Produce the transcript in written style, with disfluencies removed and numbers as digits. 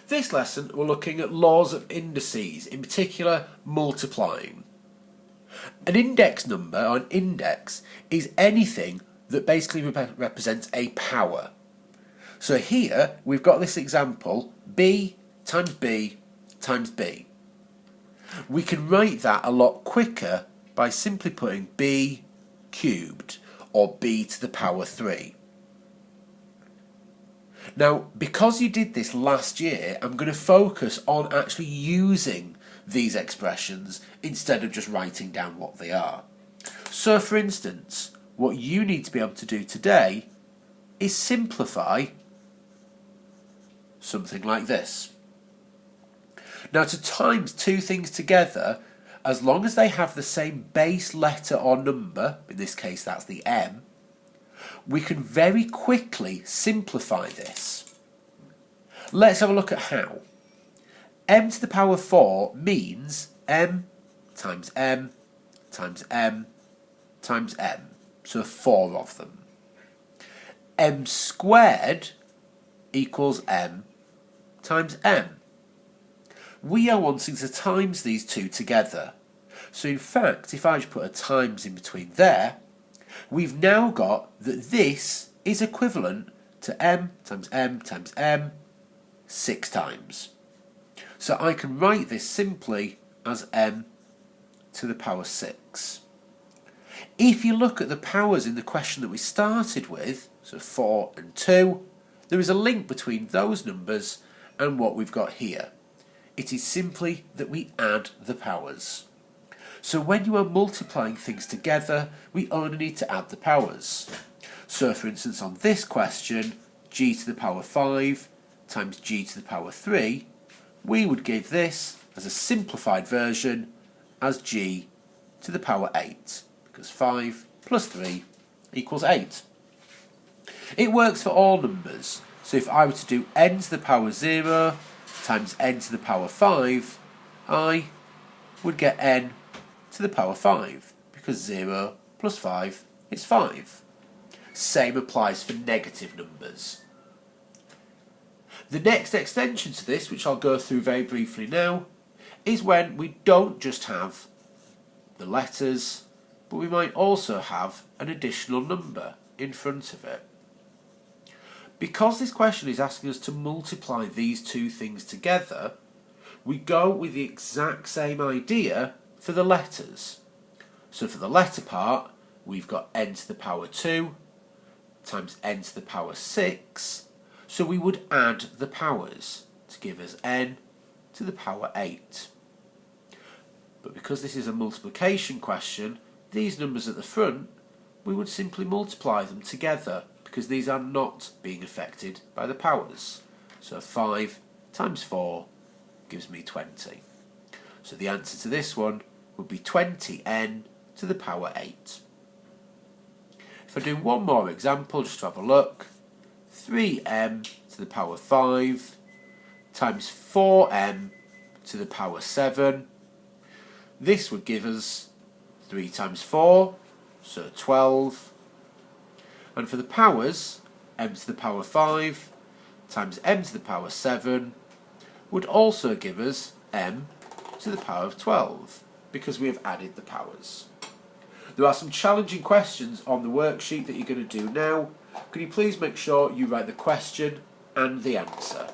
This lesson we're looking at laws of indices, in particular multiplying. An index number, or an index, is anything that basically represents a power. So here we've got this example, b times b times b. We can write that a lot quicker by simply putting b cubed, or b to the power 3. Now, because you did this last year, I'm going to focus on actually using these expressions instead of just writing down what they are. So, for instance, what you need to be able to do today is simplify something like this. Now, to times two things together, as long as they have the same base letter or number, in this case that's the m, we can very quickly simplify this. Let's have a look at how. M to the power 4 means m times m times m times m, so 4 of them. M squared equals m times m. We are wanting to times these two together. So in fact, if I just put a times in between there, we've now got that this is equivalent to m times m times m 6 times. So I can write this simply as m to the power 6. If you look at the powers in the question that we started with, so 4 and 2, there is a link between those numbers and what we've got here. It is simply that we add the powers. So when you are multiplying things together, we only need to add the powers. So for instance on this question, g to the power 5 times g to the power 3, we would give this as a simplified version as g to the power 8, because 5 plus 3 equals 8. It works for all numbers, so if I were to do n to the power 0 times n to the power 5, I would get n to the power 5, because 0 plus 5 is 5. Same applies for negative numbers. The next extension to this, which I'll go through very briefly now, is when we don't just have the letters, but we might also have an additional number in front of it. Because this question is asking us to multiply these two things together, we go with the exact same idea for the letters. So for the letter part, we've got n to the power 2 times n to the power 6, so we would add the powers to give us n to the power 8. But because this is a multiplication question, these numbers at the front, we would simply multiply them together, because these are not being affected by the powers. So 5 times 4 gives me 20. So the answer to this one would be 20n to the power 8. If I do one more example, just to have a look, 3m to the power 5 times 4m to the power 7. This would give us 3 times 4, so 12. And for the powers, m to the power 5 times m to the power 7 would also give us m to the power of 12, because we have added the powers. There are some challenging questions on the worksheet that you're going to do now. Could you please make sure you write the question and the answer?